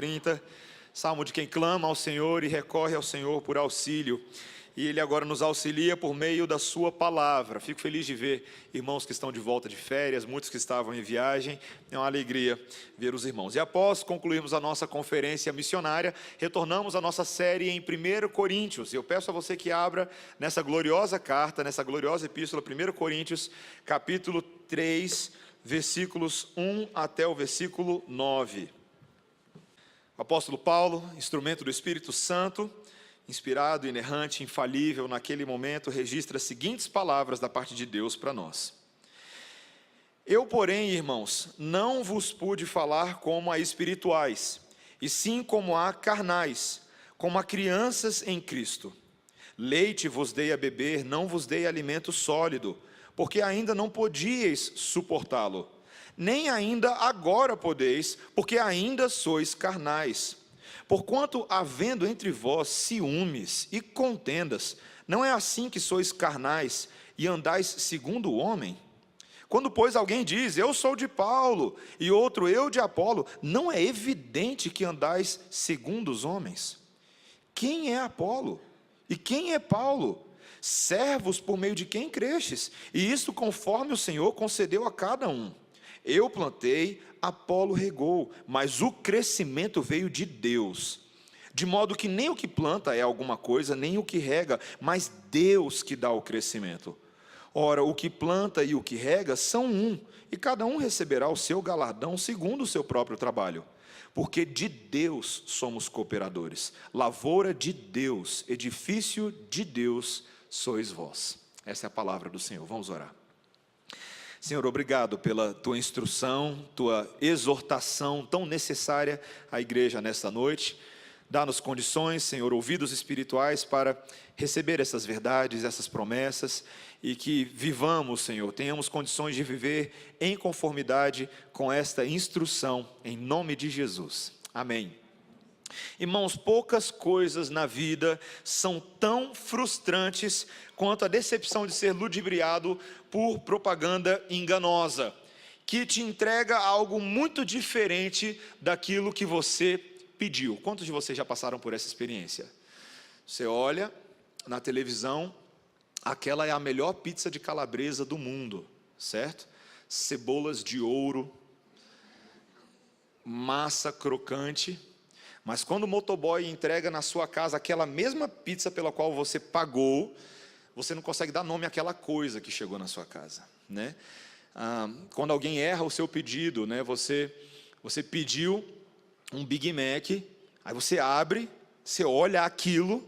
130, salmo de quem clama ao Senhor e recorre ao Senhor por auxílio. E Ele agora nos auxilia por meio da sua palavra. Fico feliz de ver irmãos que estão de volta de férias, muitos que estavam em viagem. É uma alegria ver os irmãos. E após concluirmos a nossa conferência missionária, retornamos à nossa série em 1 Coríntios. Eu peço a você que abra nessa gloriosa carta, nessa gloriosa epístola, 1 Coríntios, capítulo 3, versículos 1 até o versículo 9. O apóstolo Paulo, instrumento do Espírito Santo, inspirado, inerrante, infalível, naquele momento, registra as seguintes palavras da parte de Deus para nós. Eu, porém, irmãos, não vos pude falar como a espirituais, e sim como a carnais, como a crianças em Cristo. Leite vos dei a beber, não vos dei alimento sólido, porque ainda não podíeis suportá-lo. Nem ainda agora podeis, porque ainda sois carnais. Porquanto, havendo entre vós ciúmes e contendas, não é assim que sois carnais e andais segundo o homem? Quando, pois, alguém diz, eu sou de Paulo, e outro, eu de Apolo, não é evidente que andais segundo os homens? Quem é Apolo? E quem é Paulo? Servos por meio de quem crestes, e isto conforme o Senhor concedeu a cada um. Eu plantei, Apolo regou, mas o crescimento veio de Deus. De modo que nem o que planta é alguma coisa, nem o que rega, mas Deus que dá o crescimento. Ora, o que planta e o que rega são um, e cada um receberá o seu galardão segundo o seu próprio trabalho. Porque de Deus somos cooperadores, lavoura de Deus, edifício de Deus sois vós. Essa é a palavra do Senhor. Vamos orar. Senhor, obrigado pela tua instrução, tua exortação tão necessária à igreja nesta noite. Dá-nos condições, Senhor, ouvidos espirituais para receber essas verdades, essas promessas, e que vivamos, Senhor, tenhamos condições de viver em conformidade com esta instrução, em nome de Jesus. Amém. Irmãos, poucas coisas na vida são tão frustrantes quanto a decepção de ser ludibriado por propaganda enganosa, que te entrega algo muito diferente daquilo que você pediu. Quantos de vocês já passaram por essa experiência? Você olha na televisão, aquela é a melhor pizza de calabresa do mundo, certo? Cebolas de ouro, massa crocante. Mas quando o motoboy entrega na sua casa aquela mesma pizza pela qual você pagou, você não consegue dar nome àquela coisa que chegou na sua casa, né? Quando alguém erra o seu pedido, né? Você pediu um Big Mac, aí você abre, você olha aquilo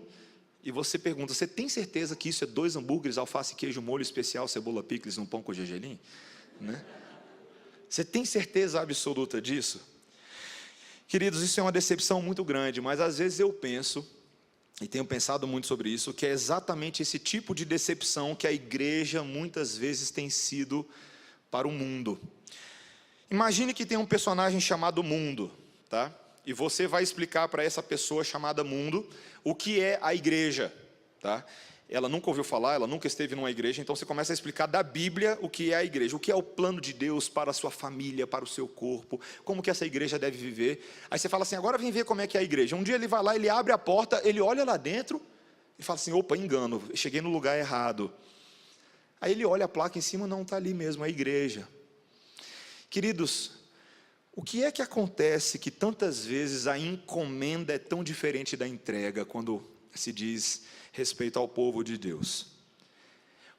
e você pergunta, você tem certeza que isso é 2 hambúrgueres, alface, queijo, molho especial, cebola, picles, um pão com gergelim? Né? Você tem certeza absoluta disso? Queridos, isso é uma decepção muito grande, mas às vezes eu penso, e tenho pensado muito sobre isso, que é exatamente esse tipo de decepção que a igreja muitas vezes tem sido para o mundo. Imagine que tem um personagem chamado Mundo, tá? E você vai explicar para essa pessoa chamada Mundo o que é a igreja, tá? Ela nunca ouviu falar, ela nunca esteve numa igreja, então você começa a explicar da Bíblia o que é a igreja, o que é o plano de Deus para a sua família, para o seu corpo, como que essa igreja deve viver. Aí você fala assim, agora vem ver como é que é a igreja. Um dia ele vai lá, ele abre a porta, ele olha lá dentro e fala assim, opa, engano, cheguei no lugar errado. Aí ele olha a placa em cima, não, está ali mesmo, a igreja. Queridos, o que é que acontece que tantas vezes a encomenda é tão diferente da entrega, quando se diz respeito ao povo de Deus?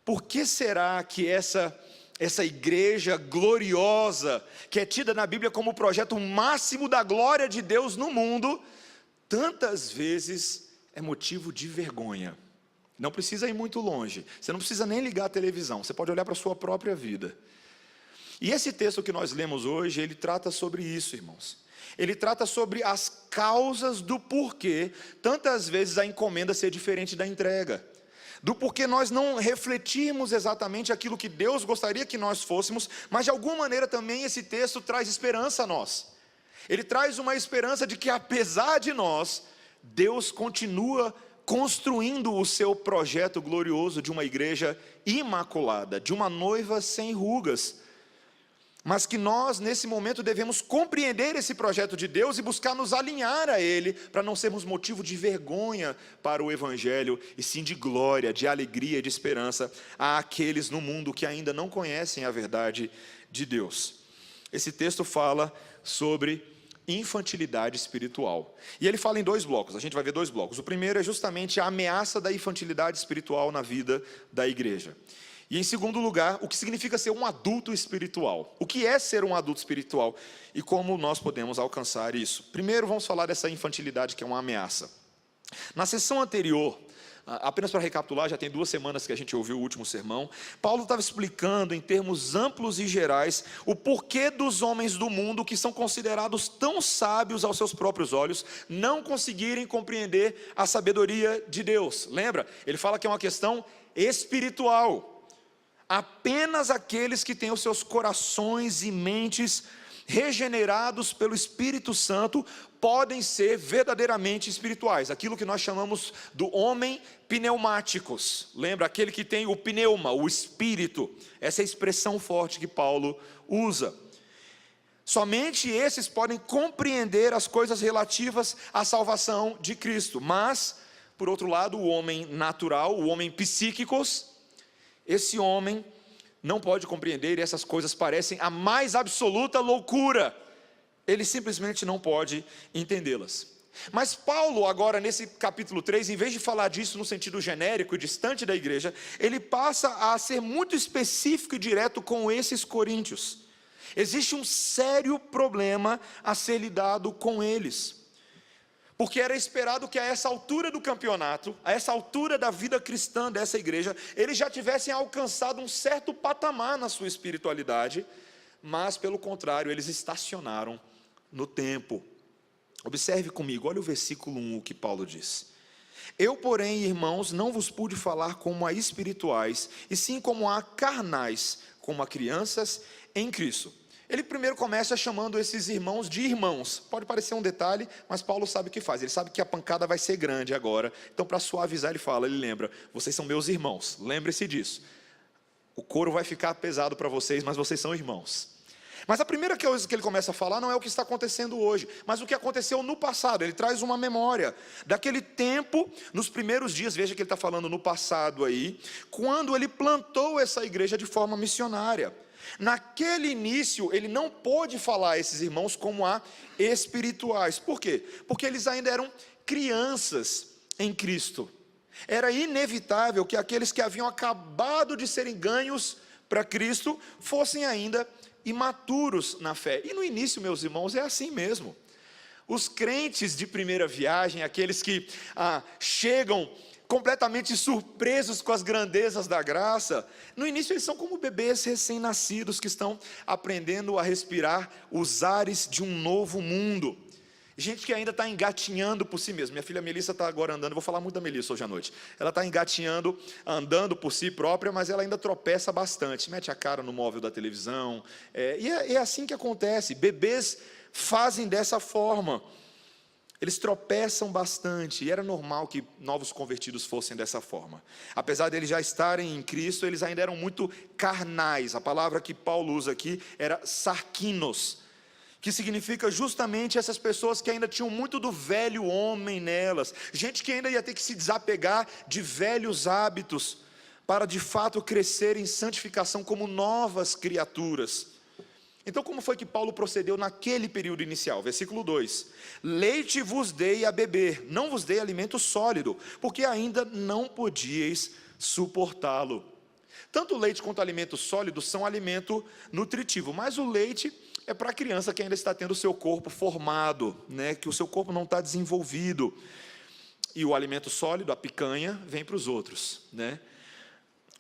Por que será que essa igreja gloriosa, que é tida na Bíblia como o projeto máximo da glória de Deus no mundo, tantas vezes é motivo de vergonha? Não precisa ir muito longe, você não precisa nem ligar a televisão, você pode olhar para a sua própria vida. E esse texto que nós lemos hoje, ele trata sobre isso, irmãos. Ele trata sobre as causas do porquê tantas vezes a encomenda ser diferente da entrega. Do porquê nós não refletirmos exatamente aquilo que Deus gostaria que nós fôssemos, mas de alguma maneira também esse texto traz esperança a nós. Ele traz uma esperança de que apesar de nós, Deus continua construindo o seu projeto glorioso de uma igreja imaculada, de uma noiva sem rugas. mas que nós, nesse momento, devemos compreender esse projeto de Deus e buscar nos alinhar a Ele, para não sermos motivo de vergonha para o Evangelho, e sim de glória, de alegria, de esperança àqueles no mundo que ainda não conhecem a verdade de Deus. Esse texto fala sobre infantilidade espiritual, e ele fala em dois blocos. A gente vai ver dois blocos. O primeiro é justamente a ameaça da infantilidade espiritual na vida da igreja. E em segundo lugar, o que significa ser um adulto espiritual. O que é ser um adulto espiritual e como nós podemos alcançar isso. Primeiro vamos falar dessa infantilidade que é uma ameaça. Na sessão anterior, apenas para recapitular, já tem 2 semanas que a gente ouviu o último sermão, Paulo estava explicando em termos amplos e gerais o porquê dos homens do mundo, que são considerados tão sábios aos seus próprios olhos, não conseguirem compreender a sabedoria de Deus. Lembra? Ele fala que é uma questão espiritual. Apenas aqueles que têm os seus corações e mentes regenerados pelo Espírito Santo podem ser verdadeiramente espirituais. Aquilo que nós chamamos do homem pneumáticos. Lembra? Aquele que tem o pneuma, o espírito. Essa é a expressão forte que Paulo usa. Somente esses podem compreender as coisas relativas à salvação de Cristo. Mas, por outro lado, o homem natural, o homem psíquicos, esse homem não pode compreender, e essas coisas parecem a mais absoluta loucura. Ele simplesmente não pode entendê-las. Mas Paulo, agora nesse capítulo 3, em vez de falar disso no sentido genérico e distante da igreja, ele passa a ser muito específico e direto com esses coríntios. Existe um sério problema a ser lidado com eles. Porque era esperado que a essa altura do campeonato, a essa altura da vida cristã dessa igreja, eles já tivessem alcançado um certo patamar na sua espiritualidade, mas pelo contrário, eles estacionaram no tempo. Observe comigo, olha o versículo 1, o que Paulo diz. Eu, porém, irmãos, não vos pude falar como a espirituais, e sim como a carnais, como a crianças em Cristo. Ele primeiro começa chamando esses irmãos de irmãos. Pode parecer um detalhe, mas Paulo sabe o que faz. Ele sabe que a pancada vai ser grande agora. Então, para suavizar, ele lembra, vocês são meus irmãos, lembre-se disso. O couro vai ficar pesado para vocês, mas vocês são irmãos. Mas a primeira coisa que ele começa a falar não é o que está acontecendo hoje, mas o que aconteceu no passado. Ele traz uma memória daquele tempo, nos primeiros dias, veja que ele está falando no passado aí, quando ele plantou essa igreja de forma missionária. Naquele início, ele não pôde falar a esses irmãos como a espirituais. Por quê? Porque eles ainda eram crianças em Cristo. Era inevitável que aqueles que haviam acabado de serem ganhos para Cristo fossem ainda imaturos na fé. E no início, meus irmãos, é assim mesmo. Os crentes de primeira viagem, aqueles que chegam completamente surpresos com as grandezas da graça, no início eles são como bebês recém-nascidos que estão aprendendo a respirar os ares de um novo mundo. Gente que ainda está engatinhando por si mesma. Minha filha Melissa está agora andando, vou falar muito da Melissa hoje à noite. Ela está engatinhando, andando por si própria, mas ela ainda tropeça bastante, mete a cara no móvel da televisão, e é assim que acontece. Bebês fazem dessa forma. Eles tropeçam bastante, e era normal que novos convertidos fossem dessa forma. Apesar de eles já estarem em Cristo, eles ainda eram muito carnais. A palavra que Paulo usa aqui era sarkinos, que significa justamente essas pessoas que ainda tinham muito do velho homem nelas. Gente que ainda ia ter que se desapegar de velhos hábitos, para de fato crescer em santificação como novas criaturas. Então, como foi que Paulo procedeu naquele período inicial? Versículo 2: leite vos dei a beber, não vos dei alimento sólido, porque ainda não podíeis suportá-lo. Tanto o leite quanto o alimento sólido são alimento nutritivo, mas o leite é para a criança que ainda está tendo o seu corpo formado, que o seu corpo não está desenvolvido. E o alimento sólido, a picanha, vem para os outros,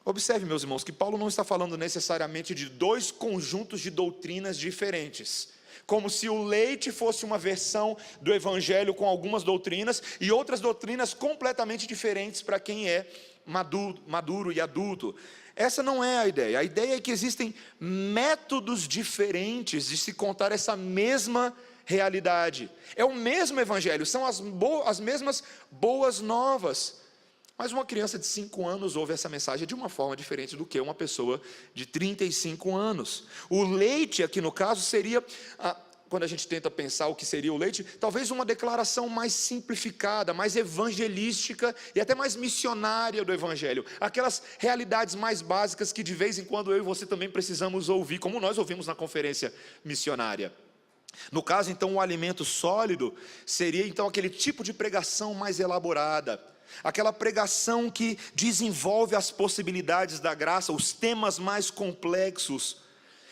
Observe, meus irmãos, que Paulo não está falando necessariamente de 2 conjuntos de doutrinas diferentes, como se o leite fosse uma versão do evangelho com algumas doutrinas e outras doutrinas completamente diferentes para quem é maduro e adulto. Essa não é a ideia. A ideia é que existem métodos diferentes de se contar essa mesma realidade. É o mesmo evangelho, são as mesmas boas novas. Mas uma criança de 5 anos ouve essa mensagem de uma forma diferente do que uma pessoa de 35 anos. O leite, aqui no caso, seria, quando a gente tenta pensar o que seria o leite, talvez uma declaração mais simplificada, mais evangelística e até mais missionária do Evangelho. Aquelas realidades mais básicas que de vez em quando eu e você também precisamos ouvir, como nós ouvimos na conferência missionária. No caso, então, o alimento sólido seria, então, aquele tipo de pregação mais elaborada. Aquela pregação que desenvolve as possibilidades da graça, os temas mais complexos,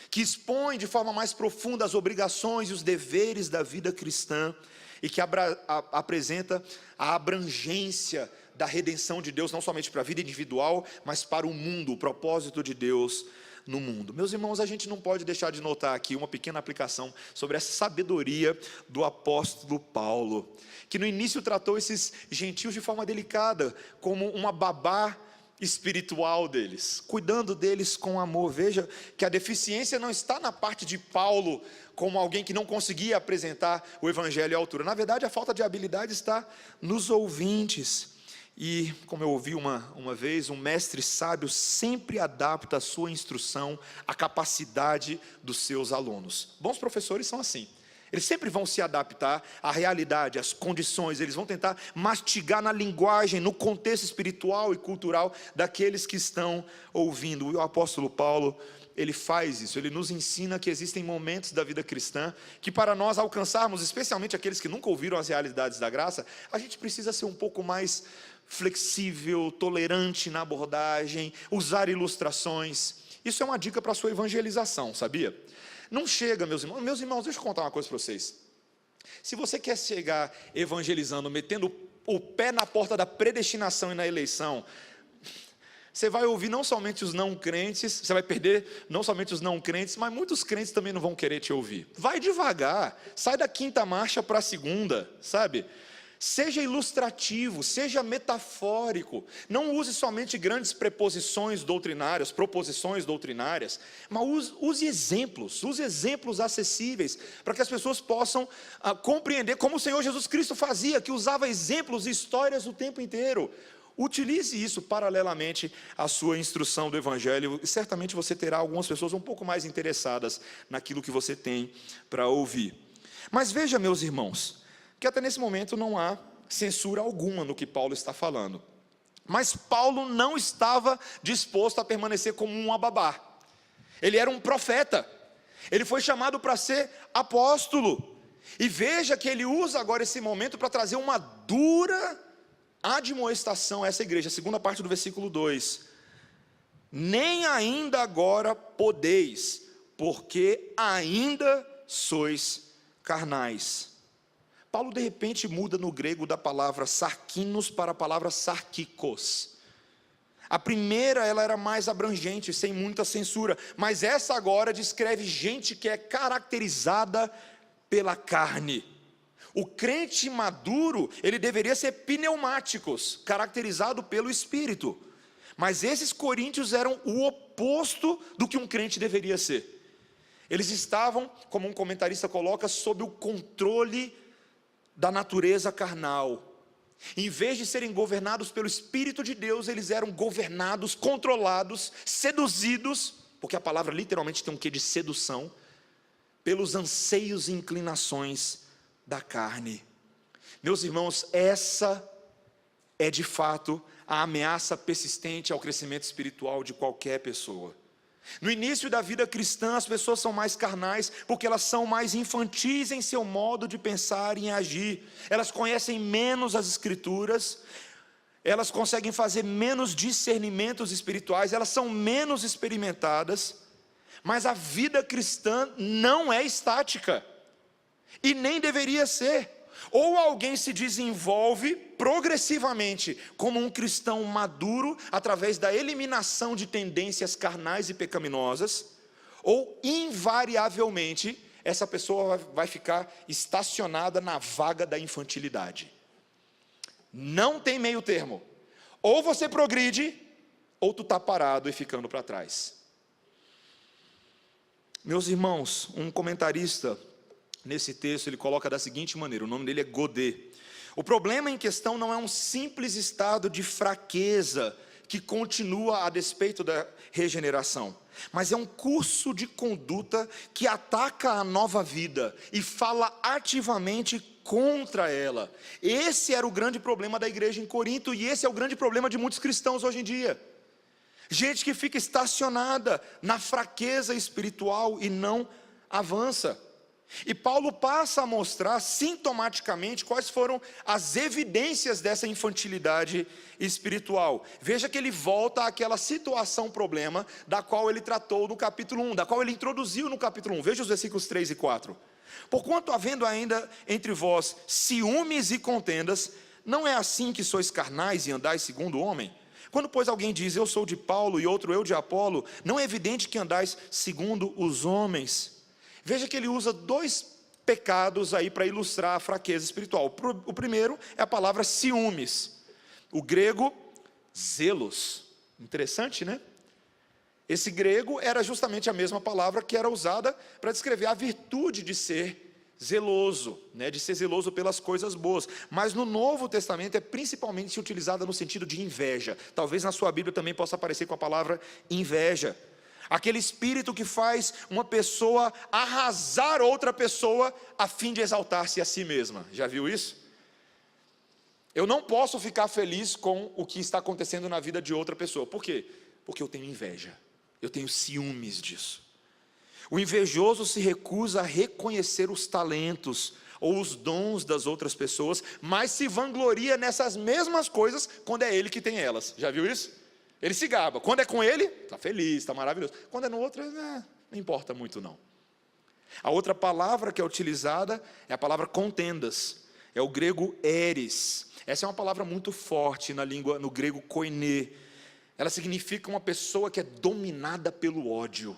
que expõe de forma mais profunda as obrigações e os deveres da vida cristã, e que apresenta a abrangência da redenção de Deus, não somente para a vida individual, mas para o mundo, o propósito de Deus no mundo. Meus irmãos, a gente não pode deixar de notar aqui uma pequena aplicação sobre essa sabedoria do apóstolo Paulo, que no início tratou esses gentios de forma delicada, como uma babá espiritual deles, cuidando deles com amor. Veja que a deficiência não está na parte de Paulo, como alguém que não conseguia apresentar o evangelho à altura. Na verdade, a falta de habilidade está nos ouvintes. E, como eu ouvi uma vez, um mestre sábio sempre adapta a sua instrução à capacidade dos seus alunos. Bons professores são assim. Eles sempre vão se adaptar à realidade, às condições. Eles vão tentar mastigar na linguagem, no contexto espiritual e cultural daqueles que estão ouvindo. E o apóstolo Paulo, ele faz isso. Ele nos ensina que existem momentos da vida cristã que, para nós alcançarmos, especialmente aqueles que nunca ouviram as realidades da graça, a gente precisa ser um pouco mais flexível, tolerante na abordagem, usar ilustrações. Isso é uma dica para a sua evangelização, sabia? Não chega, meus irmãos, deixa eu contar uma coisa para vocês. Se você quer chegar evangelizando, metendo o pé na porta da predestinação e na eleição, você vai ouvir não somente os não crentes, você vai perder não somente os não crentes, mas muitos crentes também não vão querer te ouvir. Vai devagar, sai da 5ª marcha para a 2ª, sabe? Seja ilustrativo, seja metafórico, não use somente grandes preposições doutrinárias, proposições doutrinárias, mas use exemplos acessíveis, para que as pessoas possam compreender como o Senhor Jesus Cristo fazia, que usava exemplos e histórias o tempo inteiro. Utilize isso paralelamente à sua instrução do Evangelho, e certamente você terá algumas pessoas um pouco mais interessadas naquilo que você tem para ouvir. Mas veja, meus irmãos, que até nesse momento não há censura alguma no que Paulo está falando. Mas Paulo não estava disposto a permanecer como um ababá. Ele era um profeta. Ele foi chamado para ser apóstolo. E veja que ele usa agora esse momento para trazer uma dura admoestação a essa igreja. A segunda parte do versículo 2. Nem ainda agora podeis, porque ainda sois carnais. Paulo de repente muda no grego da palavra sarkinos para a palavra sarkikos. A primeira ela era mais abrangente, sem muita censura, mas essa agora descreve gente que é caracterizada pela carne. O crente maduro, ele deveria ser pneumáticos, caracterizado pelo Espírito. Mas esses coríntios eram o oposto do que um crente deveria ser. Eles estavam, como um comentarista coloca, sob o controle da natureza carnal. Em vez de serem governados pelo Espírito de Deus, eles eram governados, controlados, seduzidos, porque a palavra literalmente tem um quê de sedução, pelos anseios e inclinações da carne. Meus irmãos, essa é de fato a ameaça persistente ao crescimento espiritual de qualquer pessoa. No início da vida cristã, as pessoas são mais carnais, porque elas são mais infantis em seu modo de pensar e agir. Elas conhecem menos as Escrituras, elas conseguem fazer menos discernimentos espirituais, elas são menos experimentadas, mas a vida cristã não é estática, e nem deveria ser. Ou alguém se desenvolve progressivamente como um cristão maduro, através da eliminação de tendências carnais e pecaminosas, ou invariavelmente essa pessoa vai ficar estacionada na vaga da infantilidade. Não tem meio termo. Ou você progride, ou tu está parado e ficando para trás. Meus irmãos, um comentarista nesse texto, ele coloca da seguinte maneira, o nome dele é Godet. O problema em questão não é um simples estado de fraqueza que continua a despeito da regeneração, mas é um curso de conduta que ataca a nova vida e fala ativamente contra ela. Esse era o grande problema da igreja em Corinto, e esse é o grande problema de muitos cristãos hoje em dia. Gente que fica estacionada na fraqueza espiritual e não avança. E Paulo passa a mostrar sintomaticamente quais foram as evidências dessa infantilidade espiritual. Veja que ele volta àquela situação problema da qual ele tratou no capítulo 1, da qual ele introduziu no capítulo 1. Veja os versículos 3 e 4. Porquanto havendo ainda entre vós ciúmes e contendas, não é assim que sois carnais e andais segundo o homem? Quando, pois, alguém diz, eu sou de Paulo, e outro, eu de Apolo, não é evidente que andais segundo os homens? Veja que ele usa dois pecados aí para ilustrar a fraqueza espiritual. O primeiro é a palavra ciúmes. O grego, zelos. Interessante, né? Esse grego era justamente a mesma palavra que era usada para descrever a virtude de ser zeloso, né, de ser zeloso pelas coisas boas. Mas no Novo Testamento é principalmente utilizada no sentido de inveja. Talvez na sua Bíblia também possa aparecer com a palavra inveja. Aquele espírito que faz uma pessoa arrasar outra pessoa a fim de exaltar-se a si mesma. Já viu isso? Eu não posso ficar feliz com o que está acontecendo na vida de outra pessoa. Por quê? Porque eu tenho inveja. Eu tenho ciúmes disso. O invejoso se recusa a reconhecer os talentos ou os dons das outras pessoas, mas se vangloria nessas mesmas coisas quando é ele que tem elas. Já viu isso? Ele se gaba. Quando é com ele, está feliz, está maravilhoso. Quando é no outro, não importa muito não. A outra palavra que é utilizada é a palavra contendas. É o grego eres. Essa é uma palavra muito forte no grego koiné. Ela significa uma pessoa que é dominada pelo ódio.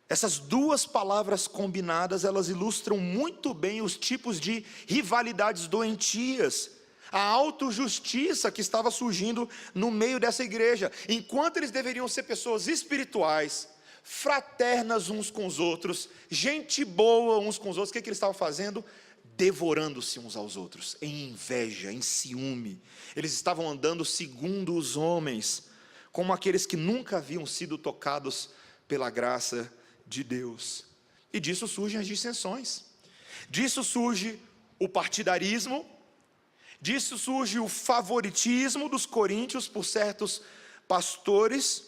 Essas duas palavras combinadas, elas ilustram muito bem os tipos de rivalidades doentias, a autojustiça que estava surgindo no meio dessa igreja. Enquanto eles deveriam ser pessoas espirituais, fraternas uns com os outros, gente boa uns com os outros, o que eles estavam fazendo? Devorando-se uns aos outros, em inveja, em ciúme. Eles estavam andando segundo os homens, como aqueles que nunca haviam sido tocados pela graça de Deus. E disso surgem as dissensões, disso surge o partidarismo, disso surge o favoritismo dos coríntios por certos pastores,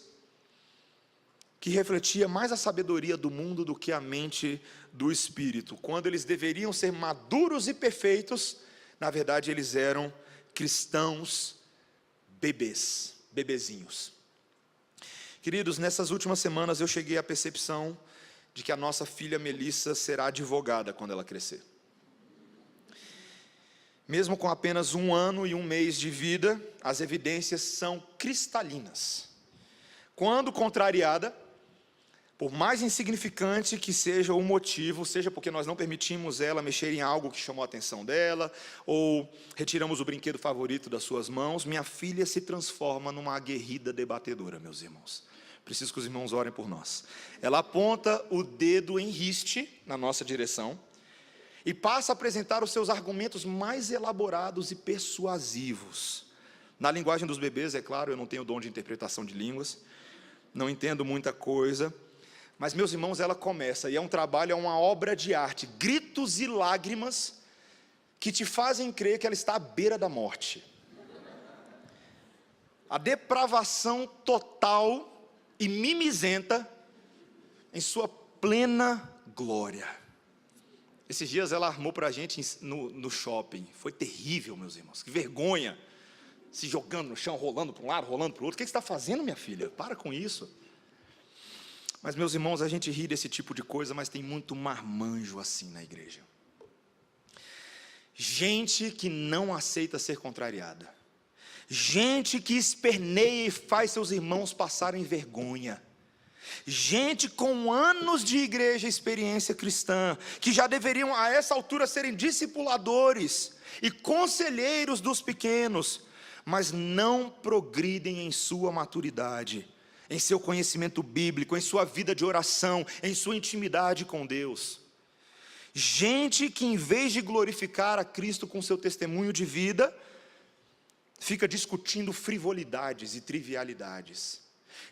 que refletia mais a sabedoria do mundo do que a mente do Espírito. Quando eles deveriam ser maduros e perfeitos, na verdade eles eram cristãos bebezinhos. Queridos, nessas últimas semanas eu cheguei à percepção de que a nossa filha Melissa será advogada quando ela crescer. Mesmo com apenas 1 ano e 1 mês de vida, as evidências são cristalinas. Quando contrariada, por mais insignificante que seja o motivo, seja porque nós não permitimos ela mexer em algo que chamou a atenção dela, ou retiramos o brinquedo favorito das suas mãos, minha filha se transforma numa aguerrida debatedora, meus irmãos. Preciso que os irmãos orem por nós. Ela aponta o dedo em riste na nossa direção e passa a apresentar os seus argumentos mais elaborados e persuasivos. Na linguagem dos bebês, é claro, eu não tenho dom de interpretação de línguas, não entendo muita coisa, mas, meus irmãos, ela começa, e é um trabalho, é uma obra de arte, gritos e lágrimas que te fazem crer que ela está à beira da morte. A depravação total e mimizenta em sua plena glória. Esses dias ela armou para a gente no shopping. Foi terrível, meus irmãos, que vergonha. Se jogando no chão, rolando para um lado, rolando para o outro. O que você está fazendo, minha filha? Para com isso. Mas, meus irmãos, a gente ri desse tipo de coisa, mas tem muito marmanjo assim na igreja. Gente que não aceita ser contrariada. Gente que esperneia e faz seus irmãos passarem vergonha. Gente com anos de igreja e experiência cristã, que já deveriam a essa altura serem discipuladores e conselheiros dos pequenos, mas não progridem em sua maturidade, em seu conhecimento bíblico, em sua vida de oração, em sua intimidade com Deus. Gente que, em vez de glorificar a Cristo com seu testemunho de vida, fica discutindo frivolidades e trivialidades.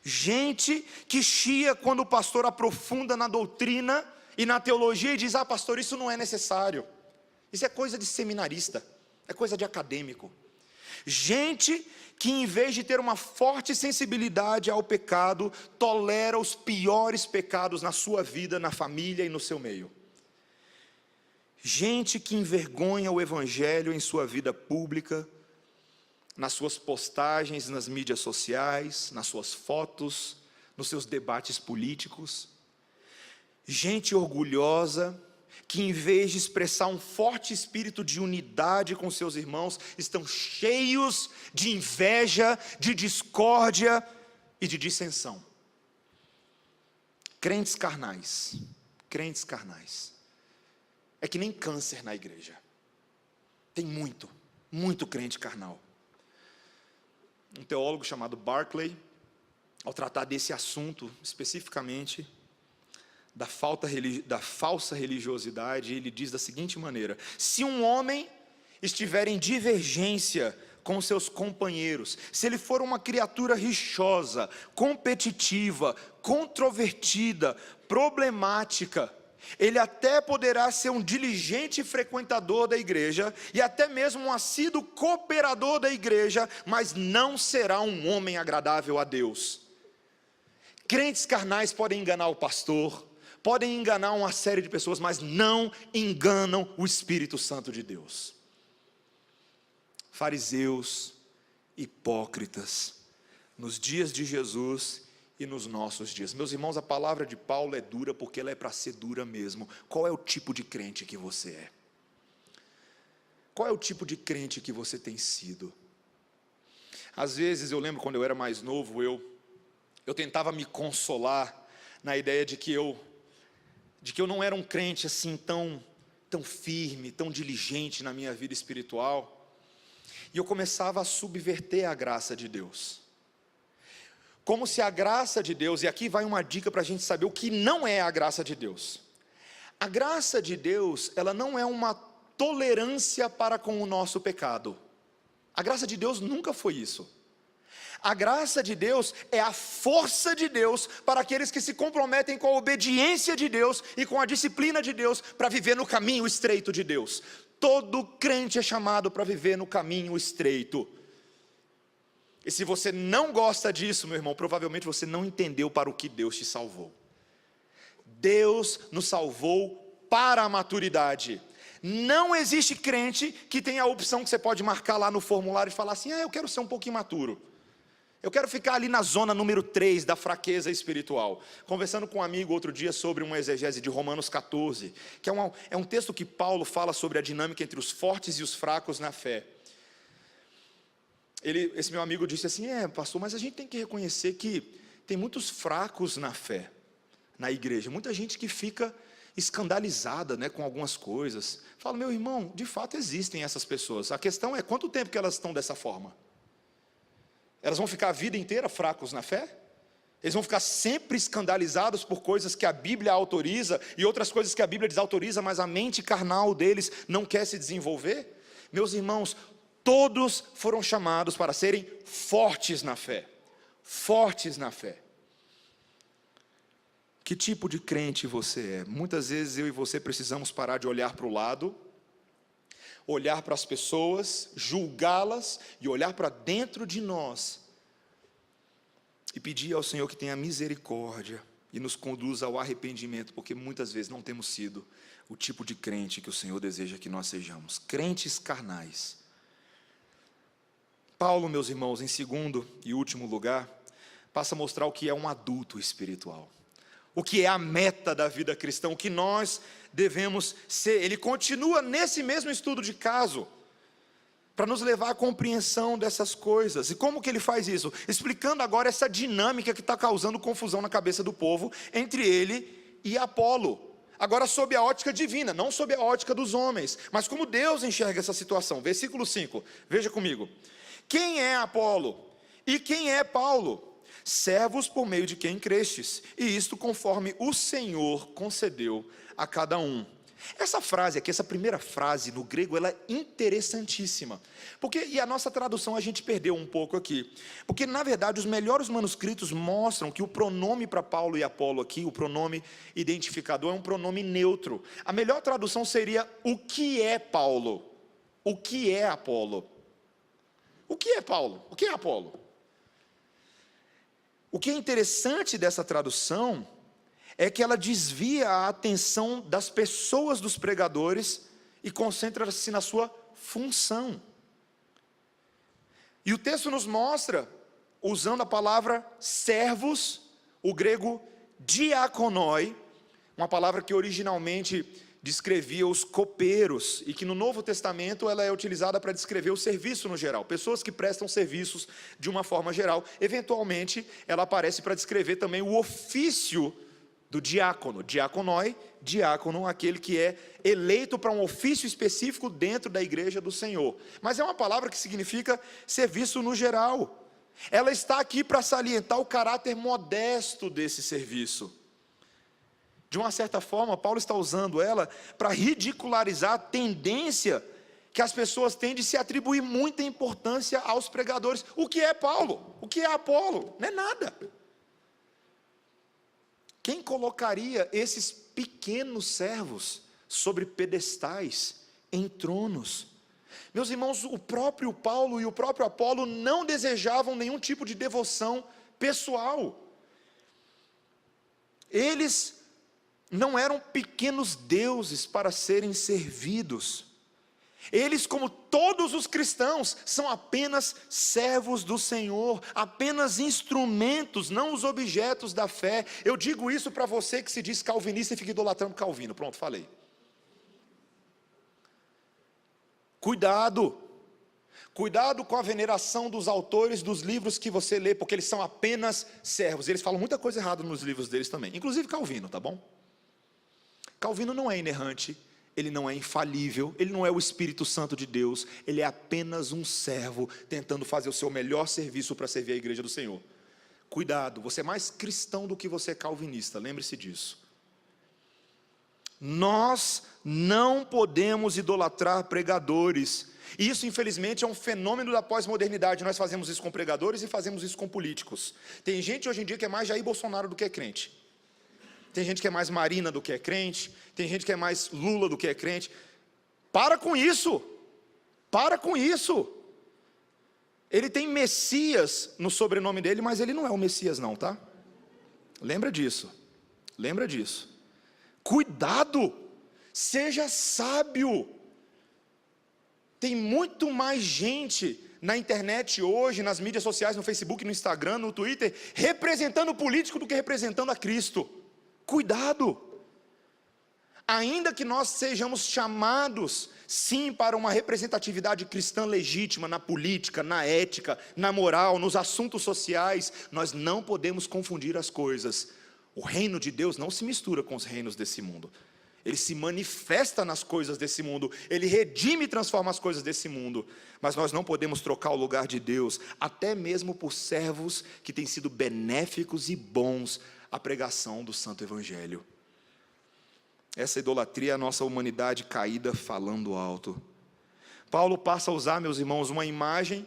Gente que chia quando o pastor aprofunda na doutrina e na teologia e diz: ah, pastor, isso não é necessário, isso é coisa de seminarista, é coisa de acadêmico. Gente que, em vez de ter uma forte sensibilidade ao pecado, tolera os piores pecados na sua vida, na família e no seu meio. Gente que envergonha o evangelho em sua vida pública, nas suas postagens nas mídias sociais, nas suas fotos, nos seus debates políticos. Gente orgulhosa, que em vez de expressar um forte espírito de unidade com seus irmãos, estão cheios de inveja, de discórdia e de dissensão. Crentes carnais, crentes carnais. É que nem câncer na igreja. Tem muito crente carnal. Um teólogo chamado Barclay, ao tratar desse assunto especificamente, da falsa religiosidade, ele diz da seguinte maneira: se um homem estiver em divergência com seus companheiros, se ele for uma criatura rixosa, competitiva, controvertida, problemática, ele até poderá ser um diligente frequentador da igreja, e até mesmo um assíduo cooperador da igreja, mas não será um homem agradável a Deus. Crentes carnais podem enganar o pastor, podem enganar uma série de pessoas, mas não enganam o Espírito Santo de Deus. Fariseus, hipócritas, nos dias de Jesus e nos nossos dias. Meus irmãos, a palavra de Paulo é dura porque ela é para ser dura mesmo. Qual é o tipo de crente que você é? Qual é o tipo de crente que você tem sido? Às vezes, eu lembro quando eu era mais novo, eu tentava me consolar na ideia de que eu não era um crente assim tão firme, tão diligente na minha vida espiritual. E eu começava a subverter a graça de Deus. Como se a graça de Deus, e aqui vai uma dica para a gente saber o que não é a graça de Deus. A graça de Deus, ela não é uma tolerância para com o nosso pecado. A graça de Deus nunca foi isso. A graça de Deus é a força de Deus para aqueles que se comprometem com a obediência de Deus e com a disciplina de Deus para viver no caminho estreito de Deus. Todo crente é chamado para viver no caminho estreito. E se você não gosta disso, meu irmão, provavelmente você não entendeu para o que Deus te salvou. Deus nos salvou para a maturidade. Não existe crente que tenha a opção que você pode marcar lá no formulário e falar assim: eu quero ser um pouquinho maturo. Eu quero ficar ali na zona número 3 da fraqueza espiritual. Conversando com um amigo outro dia sobre uma exegese de Romanos 14, que é um texto que Paulo fala sobre a dinâmica entre os fortes e os fracos na fé. Esse meu amigo disse assim: pastor, mas a gente tem que reconhecer que tem muitos fracos na fé, na igreja, muita gente que fica escandalizada, com algumas coisas. Falo, meu irmão, de fato existem essas pessoas, a questão é quanto tempo que elas estão dessa forma? Elas vão ficar a vida inteira fracos na fé? Eles vão ficar sempre escandalizados por coisas que a Bíblia autoriza e outras coisas que a Bíblia desautoriza, mas a mente carnal deles não quer se desenvolver? Meus irmãos, todos foram chamados para serem fortes na fé. Fortes na fé. Que tipo de crente você é? Muitas vezes eu e você precisamos parar de olhar para o lado, olhar para as pessoas, julgá-las e olhar para dentro de nós e pedir ao Senhor que tenha misericórdia e nos conduza ao arrependimento, porque muitas vezes não temos sido o tipo de crente que o Senhor deseja que nós sejamos, crentes carnais. Paulo, meus irmãos, em segundo e último lugar, passa a mostrar o que é um adulto espiritual, o que é a meta da vida cristã, o que nós devemos ser. Ele continua nesse mesmo estudo de caso, para nos levar à compreensão dessas coisas. E como que ele faz isso? Explicando agora essa dinâmica que está causando confusão na cabeça do povo, entre ele e Apolo, agora sob a ótica divina, não sob a ótica dos homens, mas como Deus enxerga essa situação. Versículo 5, veja comigo: quem é Apolo? E quem é Paulo? Servos por meio de quem crestes, e isto conforme o Senhor concedeu a cada um. Essa frase aqui, essa primeira frase no grego, ela é interessantíssima. E a nossa tradução a gente perdeu um pouco aqui. Porque, na verdade, os melhores manuscritos mostram que o pronome para Paulo e Apolo aqui, o pronome identificador, é um pronome neutro. A melhor tradução seria: o que é Paulo? O que é Apolo? O que é Paulo? O que é Apolo? O que é interessante dessa tradução é que ela desvia a atenção das pessoas dos pregadores e concentra-se na sua função. E o texto nos mostra, usando a palavra servos, o grego diakonoi, uma palavra que originalmente descrevia os copeiros, e que no Novo Testamento ela é utilizada para descrever o serviço no geral, pessoas que prestam serviços de uma forma geral. Eventualmente, ela aparece para descrever também o ofício do diácono, diakonoi, diácono, aquele que é eleito para um ofício específico dentro da igreja do Senhor. Mas é uma palavra que significa serviço no geral. Ela está aqui para salientar o caráter modesto desse serviço. De uma certa forma, Paulo está usando ela para ridicularizar a tendência que as pessoas têm de se atribuir muita importância aos pregadores. O que é Paulo? O que é Apolo? Não é nada. Quem colocaria esses pequenos servos sobre pedestais, em tronos? Meus irmãos, o próprio Paulo e o próprio Apolo não desejavam nenhum tipo de devoção pessoal. Eles não eram pequenos deuses para serem servidos. Eles, como todos os cristãos, são apenas servos do Senhor, apenas instrumentos, não os objetos da fé. Eu digo isso para você que se diz calvinista e fica idolatrando Calvino. Pronto, falei. Cuidado com a veneração dos autores dos livros que você lê, porque eles são apenas servos. Eles falam muita coisa errada nos livros deles também, inclusive Calvino, tá bom? Calvino não é inerrante, ele não é infalível, ele não é o Espírito Santo de Deus, ele é apenas um servo tentando fazer o seu melhor serviço para servir a igreja do Senhor. Cuidado, você é mais cristão do que você é calvinista, lembre-se disso. Nós não podemos idolatrar pregadores. Isso, infelizmente, é um fenômeno da pós-modernidade. Nós fazemos isso com pregadores e fazemos isso com políticos. Tem gente hoje em dia que é mais Jair Bolsonaro do que é crente. Tem gente que é mais Marina do que é crente. Tem gente que é mais Lula do que é crente. Para com isso. Para com isso. Ele tem Messias no sobrenome dele, mas ele não é o Messias não, tá? Lembra disso. Lembra disso. Cuidado. Seja sábio. Tem muito mais gente na internet hoje, nas mídias sociais, no Facebook, no Instagram, no Twitter, representando o político do que representando a Cristo. Cuidado. Ainda que nós sejamos chamados, sim, para uma representatividade cristã legítima na política, na ética, na moral, nos assuntos sociais, nós não podemos confundir as coisas. O reino de Deus não se mistura com os reinos desse mundo. Ele se manifesta nas coisas desse mundo, ele redime e transforma as coisas desse mundo, mas nós não podemos trocar o lugar de Deus, até mesmo por servos que têm sido benéficos e bons à pregação do Santo Evangelho. Essa idolatria é a nossa humanidade caída falando alto. Paulo passa a usar, meus irmãos, uma imagem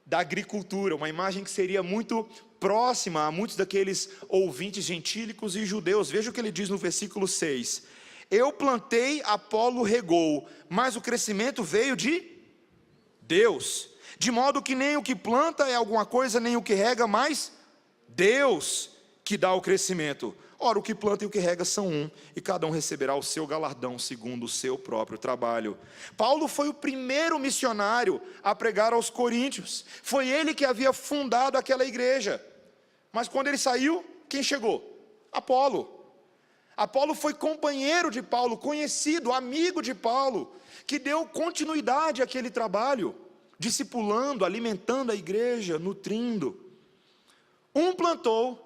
da agricultura, uma imagem que seria muito próxima a muitos daqueles ouvintes gentílicos e judeus. Veja o que ele diz no versículo 6. Eu plantei, Apolo regou, mas o crescimento veio de Deus. De modo que nem o que planta é alguma coisa, nem o que rega, mas Deus que dá o crescimento. Ora, o que planta e o que rega são um, e cada um receberá o seu galardão segundo o seu próprio trabalho. Paulo foi o primeiro missionário a pregar aos coríntios. Foi ele que havia fundado aquela igreja. Mas quando ele saiu, quem chegou? Apolo. Apolo foi companheiro de Paulo, conhecido, amigo de Paulo, que deu continuidade àquele trabalho, discipulando, alimentando a igreja, nutrindo. Um plantou,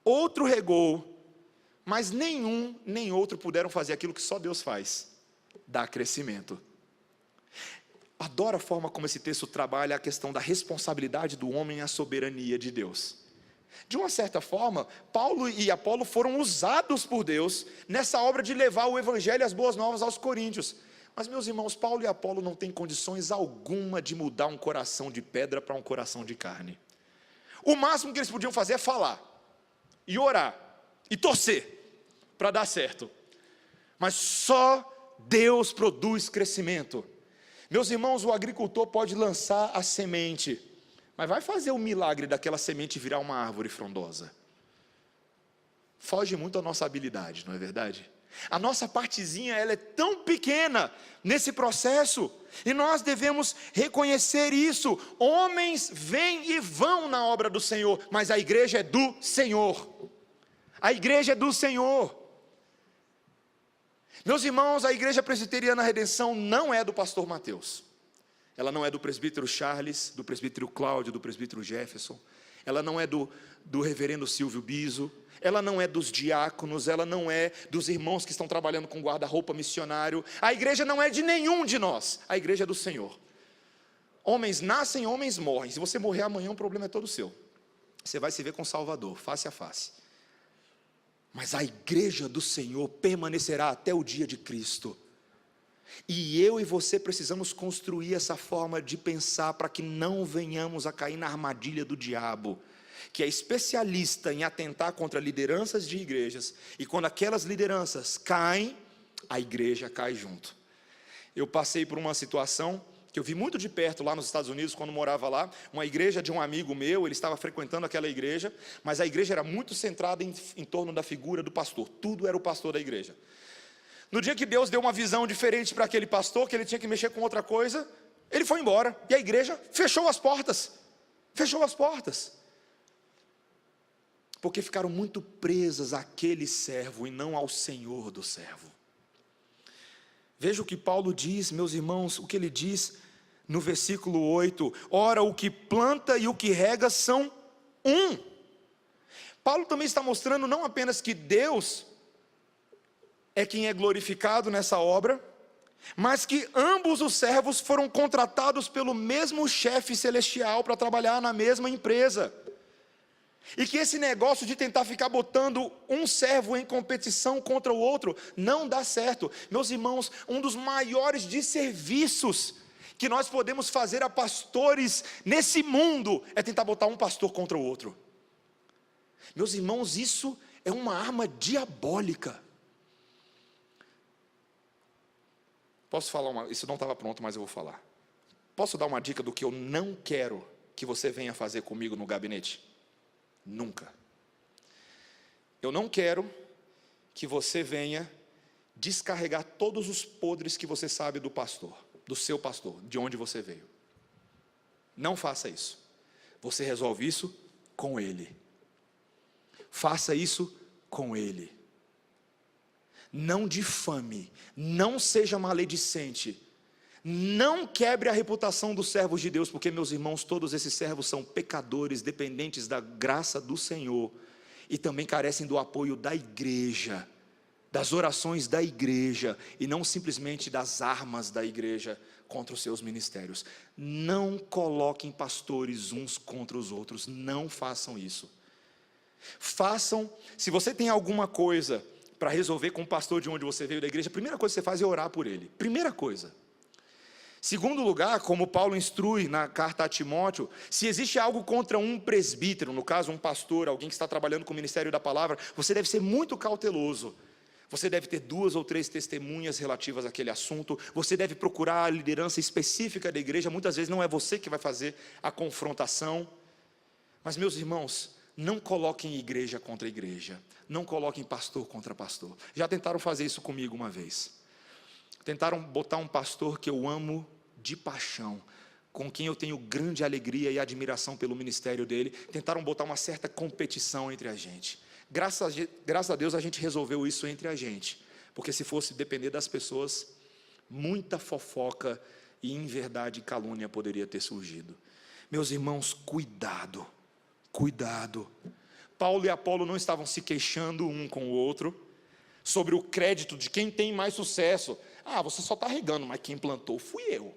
outro regou, mas nenhum nem outro puderam fazer aquilo que só Deus faz, dar crescimento. Adoro a forma como esse texto trabalha a questão da responsabilidade do homem e a soberania de Deus. De uma certa forma, Paulo e Apolo foram usados por Deus nessa obra de levar o evangelho e as boas novas aos coríntios. Mas, meus irmãos, Paulo e Apolo não têm condições alguma de mudar um coração de pedra para um coração de carne. O máximo que eles podiam fazer é falar, e orar, e torcer, para dar certo. Mas só Deus produz crescimento. Meus irmãos, o agricultor pode lançar a semente, mas vai fazer o milagre daquela semente virar uma árvore frondosa? Foge muito à nossa habilidade, não é verdade? A nossa partezinha, ela é tão pequena nesse processo, e nós devemos reconhecer isso. Homens vêm e vão na obra do Senhor, mas a igreja é do Senhor. A igreja é do Senhor. Meus irmãos, a Igreja Presbiteriana Redenção não é do pastor Mateus. Ela não é do presbítero Charles, do presbítero Cláudio, do presbítero Jefferson. Ela não é do reverendo Silvio Biso. Ela não é dos diáconos. Ela não é dos irmãos que estão trabalhando com guarda-roupa missionário. A igreja não é de nenhum de nós. A igreja é do Senhor. Homens nascem, homens morrem. Se você morrer amanhã, o problema é todo seu. Você vai se ver com o Salvador, face a face. Mas a igreja do Senhor permanecerá até o dia de Cristo. E eu e você precisamos construir essa forma de pensar para que não venhamos a cair na armadilha do diabo, que é especialista em atentar contra lideranças de igrejas, e quando aquelas lideranças caem, a igreja cai junto. Eu passei por uma situação que eu vi muito de perto lá nos Estados Unidos, quando morava lá, uma igreja de um amigo meu. Ele estava frequentando aquela igreja, mas a igreja era muito centrada em torno da figura do pastor, tudo era o pastor da igreja. No dia que Deus deu uma visão diferente para aquele pastor, que ele tinha que mexer com outra coisa, ele foi embora, e a igreja fechou as portas, porque ficaram muito presas àquele servo, e não ao Senhor do servo. Veja o que Paulo diz, meus irmãos, o que ele diz no versículo 8, ora o que planta e o que rega são um. Paulo também está mostrando não apenas que Deus é quem é glorificado nessa obra, mas que ambos os servos foram contratados pelo mesmo chefe celestial para trabalhar na mesma empresa. E que esse negócio de tentar ficar botando um servo em competição contra o outro não dá certo. Meus irmãos, um dos maiores desserviços que nós podemos fazer a pastores nesse mundo é tentar botar um pastor contra o outro. Meus irmãos, isso é uma arma diabólica. Posso falar isso não estava pronto, mas eu vou falar. Posso dar uma dica do que eu não quero que você venha fazer comigo no gabinete? Nunca. Eu não quero que você venha descarregar todos os podres que você sabe do pastor, do seu pastor, de onde você veio. Não faça isso. Você resolve isso com ele. Faça isso com ele. Não difame, não seja maledicente, não quebre a reputação dos servos de Deus, porque, meus irmãos, todos esses servos são pecadores, dependentes da graça do Senhor, e também carecem do apoio da igreja, das orações da igreja, e não simplesmente das armas da igreja contra os seus ministérios. Não coloquem pastores uns contra os outros, não façam isso. Façam, se você tem alguma coisa para resolver com o pastor de onde você veio da igreja, a primeira coisa que você faz é orar por ele, primeira coisa. Segundo lugar, como Paulo instrui na carta a Timóteo, se existe algo contra um presbítero, no caso um pastor, alguém que está trabalhando com o ministério da palavra, você deve ser muito cauteloso. Você deve ter 2 ou 3 testemunhas relativas àquele assunto. Você deve procurar a liderança específica da igreja. Muitas vezes não é você que vai fazer a confrontação. Mas, meus irmãos, não coloquem igreja contra igreja. Não coloquem pastor contra pastor. Já tentaram fazer isso comigo uma vez. Tentaram botar um pastor que eu amo de paixão, com quem eu tenho grande alegria e admiração pelo ministério dele. Tentaram botar uma certa competição entre a gente. Graças a Deus a gente resolveu isso entre a gente, porque se fosse depender das pessoas, muita fofoca e inverdade e calúnia poderia ter surgido. Meus irmãos, cuidado, cuidado. Paulo e Apolo não estavam se queixando um com o outro sobre o crédito de quem tem mais sucesso. Ah, você só está regando, mas quem plantou fui eu.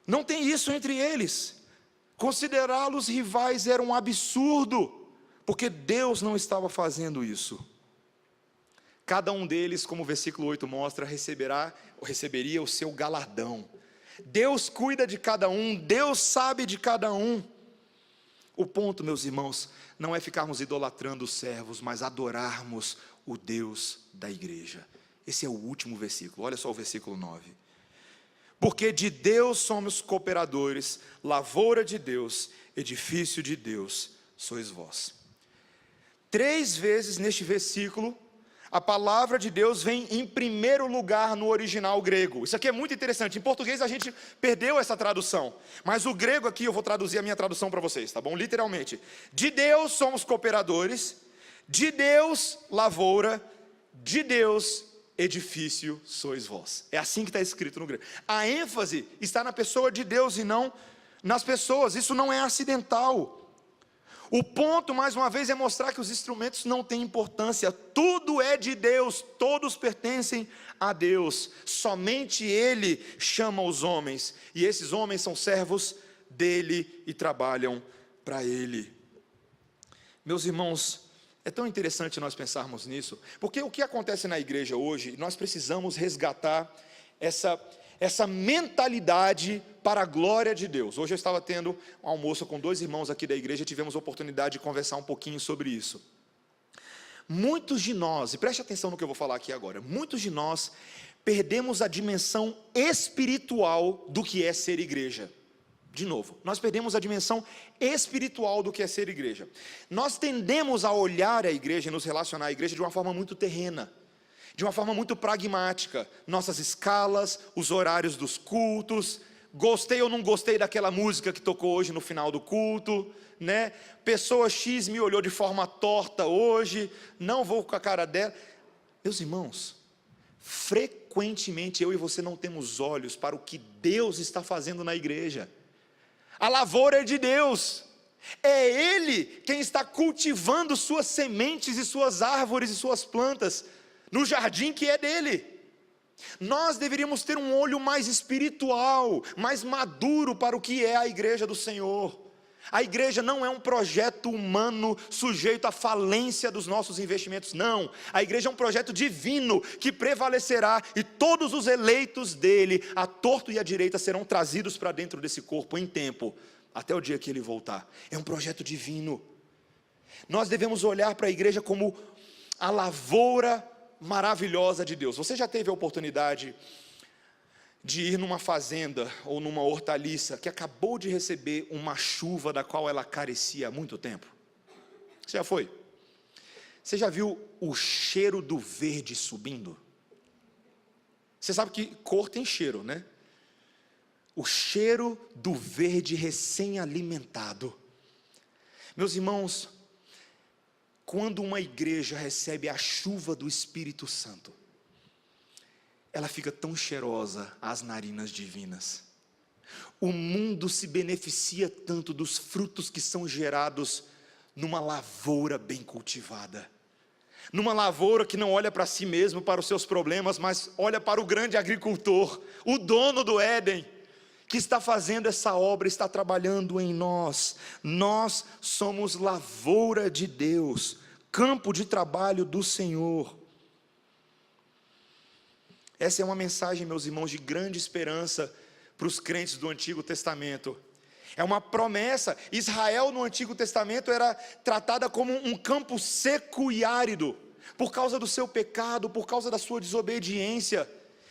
Não tem isso entre eles. Considerá-los rivais era um absurdo, porque Deus não estava fazendo isso. Cada um deles, como o versículo 8 mostra, receberia o seu galardão. Deus cuida de cada um, Deus sabe de cada um. O ponto, meus irmãos, não é ficarmos idolatrando os servos, mas adorarmos o Deus da igreja. Esse é o último versículo, olha só o versículo 9. Porque de Deus somos cooperadores, lavoura de Deus, edifício de Deus sois vós. 3 vezes neste versículo, a palavra de Deus vem em primeiro lugar no original grego. Isso aqui é muito interessante. Em português a gente perdeu essa tradução, mas o grego aqui, eu vou traduzir a minha tradução para vocês, tá bom? Literalmente. De Deus somos cooperadores, de Deus lavoura, de Deus edifício sois vós. É assim que está escrito no grego. A ênfase está na pessoa de Deus e não nas pessoas. Isso não é acidental. O ponto, mais uma vez, é mostrar que os instrumentos não têm importância. Tudo é de Deus, todos pertencem a Deus. Somente Ele chama os homens, e esses homens são servos dEle e trabalham para Ele. Meus irmãos, é tão interessante nós pensarmos nisso, porque o que acontece na igreja hoje, nós precisamos resgatar essa mentalidade para a glória de Deus. Hoje eu estava tendo um almoço com 2 irmãos aqui da igreja, tivemos a oportunidade de conversar um pouquinho sobre isso. Muitos de nós, e preste atenção no que eu vou falar aqui agora, muitos de nós perdemos a dimensão espiritual do que é ser igreja. De novo, nós perdemos a dimensão espiritual do que é ser igreja. Nós tendemos a olhar a igreja e nos relacionar à igreja de uma forma muito terrena, de uma forma muito pragmática. Nossas escalas, os horários dos cultos, gostei ou não gostei daquela música que tocou hoje no final do culto, né? Pessoa X me olhou de forma torta hoje, não vou com a cara dela. Meus irmãos, frequentemente eu e você não temos olhos para o que Deus está fazendo na igreja. A lavoura é de Deus, é Ele quem está cultivando suas sementes e suas árvores e suas plantas, no jardim que é dele. Nós deveríamos ter um olho mais espiritual, mais maduro para o que é a igreja do Senhor. A igreja não é um projeto humano sujeito à falência dos nossos investimentos, não. A igreja é um projeto divino que prevalecerá, e todos os eleitos dele, à torto e à direita, serão trazidos para dentro desse corpo em tempo, até o dia que ele voltar. É um projeto divino. Nós devemos olhar para a igreja como a lavoura maravilhosa de Deus. Você já teve a oportunidade de ir numa fazenda ou numa hortaliça que acabou de receber uma chuva da qual ela carecia há muito tempo? Você já foi? Você já viu o cheiro do verde subindo? Você sabe que cor tem cheiro, né? O cheiro do verde recém-alimentado. Meus irmãos, quando uma igreja recebe a chuva do Espírito Santo, ela fica tão cheirosa às narinas divinas. O mundo se beneficia tanto dos frutos que são gerados numa lavoura bem cultivada. Numa lavoura que não olha para si mesmo, para os seus problemas, mas olha para o grande agricultor, o dono do Éden, que está fazendo essa obra, está trabalhando em nós. Nós somos lavoura de Deus, campo de trabalho do Senhor. Essa é uma mensagem, meus irmãos, de grande esperança para os crentes do Antigo Testamento. É uma promessa. Israel no Antigo Testamento era tratada como um campo seco e árido, por causa do seu pecado, por causa da sua desobediência.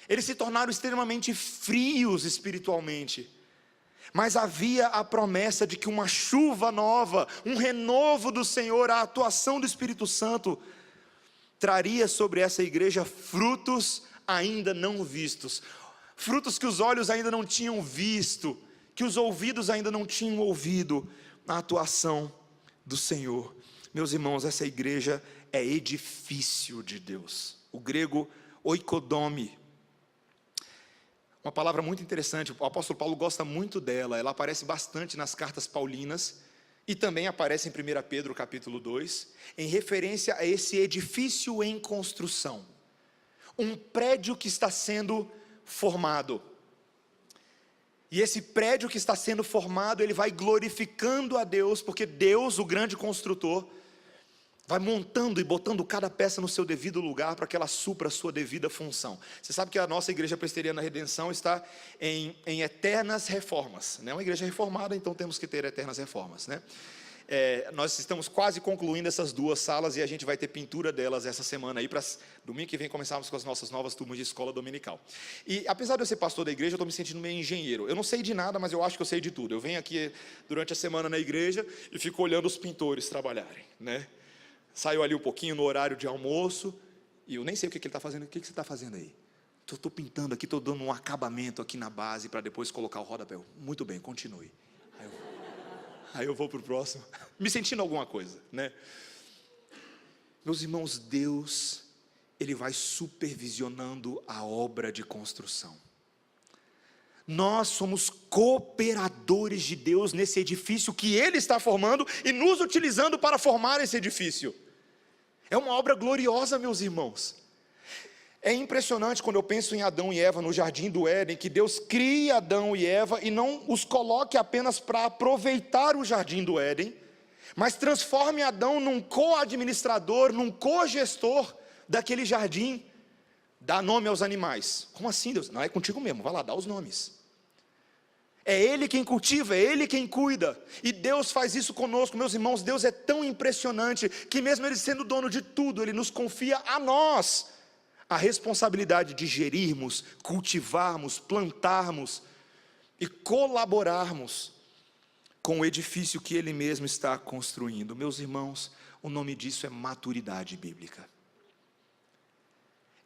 Eles se tornaram extremamente frios espiritualmente. Mas havia a promessa de que uma chuva nova, um renovo do Senhor, a atuação do Espírito Santo, traria sobre essa igreja frutos ainda não vistos, frutos que os olhos ainda não tinham visto, que os ouvidos ainda não tinham ouvido, a atuação do Senhor. Meus irmãos, essa igreja é edifício de Deus. O grego oikodome, uma palavra muito interessante, o apóstolo Paulo gosta muito dela, ela aparece bastante nas cartas paulinas, e também aparece em 1 Pedro capítulo 2, em referência a esse edifício em construção. Um prédio que está sendo formado. E esse prédio que está sendo formado, ele vai glorificando a Deus, porque Deus, o grande construtor, vai montando e botando cada peça no seu devido lugar para que ela supra a sua devida função. Você sabe que a nossa Igreja Presbiteriana Redenção está em eternas reformas, né? Uma igreja reformada, então temos que ter eternas reformas, né? Nós estamos quase concluindo essas 2 salas e a gente vai ter pintura delas essa semana aí, para domingo que vem começarmos com as nossas novas turmas de escola dominical. E apesar de eu ser pastor da igreja, eu estou me sentindo meio engenheiro. Eu não sei de nada, mas eu acho que eu sei de tudo. Eu venho aqui durante a semana na igreja e fico olhando os pintores trabalharem, né? Saio ali um pouquinho no horário de almoço e eu nem sei o que ele está fazendo. O que você está fazendo aí? Estou pintando aqui, estou dando um acabamento aqui na base para depois colocar o rodapé. Muito bem, continue. Aí eu vou para o próximo, me sentindo alguma coisa, né? Meus irmãos, Deus, Ele vai supervisionando a obra de construção. Nós somos cooperadores de Deus nesse edifício que Ele está formando e nos utilizando para formar esse edifício. É uma obra gloriosa, meus irmãos. É impressionante quando eu penso em Adão e Eva no jardim do Éden, que Deus cria Adão e Eva e não os coloque apenas para aproveitar o jardim do Éden, mas transforme Adão num co-administrador, num co-gestor daquele jardim. Dá nome aos animais. Como assim, Deus? Não, é contigo mesmo, vai lá, dá os nomes. É Ele quem cultiva, é Ele quem cuida. E Deus faz isso conosco, meus irmãos. Deus é tão impressionante que mesmo Ele sendo dono de tudo, Ele nos confia a nós a responsabilidade de gerirmos, cultivarmos, plantarmos e colaborarmos com o edifício que Ele mesmo está construindo. Meus irmãos, o nome disso é maturidade bíblica.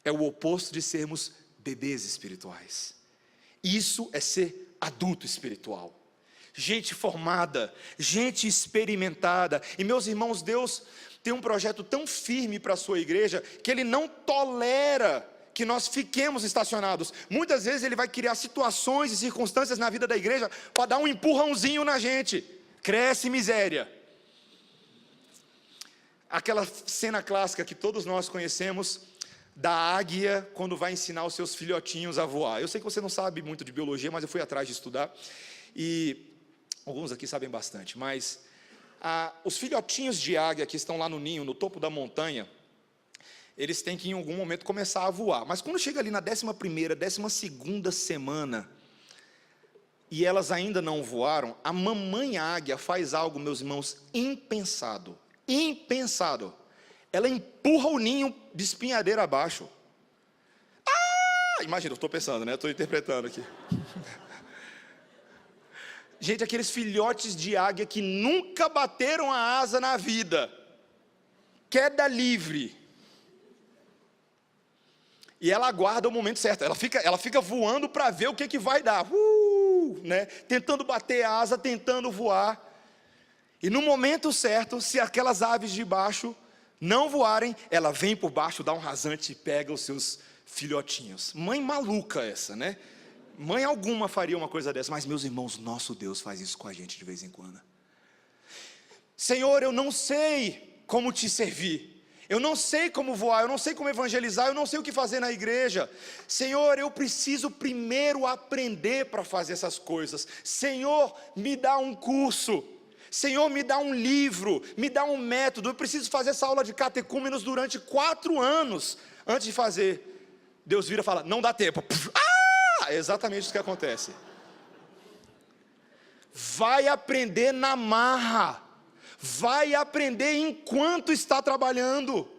É o oposto de sermos bebês espirituais. Isso é ser adulto espiritual. Gente formada, gente experimentada. E meus irmãos, Deus tem um projeto tão firme para a sua igreja, que Ele não tolera que nós fiquemos estacionados. Muitas vezes Ele vai criar situações e circunstâncias na vida da igreja, para dar um empurrãozinho na gente. Cresce miséria. Aquela cena clássica que todos nós conhecemos, da águia, quando vai ensinar os seus filhotinhos a voar. Eu sei que você não sabe muito de biologia, mas eu fui atrás de estudar, e alguns aqui sabem bastante, mas os filhotinhos de águia que estão lá no ninho, no topo da montanha, eles têm que em algum momento começar a voar, mas quando chega ali na 11ª, 12ª semana, e elas ainda não voaram, a mamãe águia faz algo, meus irmãos, impensado, ela empurra o ninho de espinhadeira abaixo. Imagina, eu estou pensando, né? Estou interpretando aqui. Gente, aqueles filhotes de águia que nunca bateram a asa na vida, queda livre, e ela aguarda o momento certo, ela fica voando para ver o que vai dar, né? Tentando bater a asa, tentando voar, e no momento certo, se aquelas aves de baixo não voarem, ela vem por baixo, dá um rasante e pega os seus filhotinhos. Mãe maluca essa, né? Mãe alguma faria uma coisa dessa, mas meus irmãos, nosso Deus faz isso com a gente de vez em quando. Senhor, eu não sei como te servir, eu não sei como voar, eu não sei como evangelizar, eu não sei o que fazer na igreja. Senhor, eu preciso primeiro aprender para fazer essas coisas. Senhor, me dá um curso. Senhor, me dá um livro, me dá um método. Eu preciso fazer essa aula de catecúmenos durante 4 anos antes de fazer. Deus vira e fala, não dá tempo. É exatamente isso que acontece. Vai aprender na marra, vai aprender enquanto está trabalhando.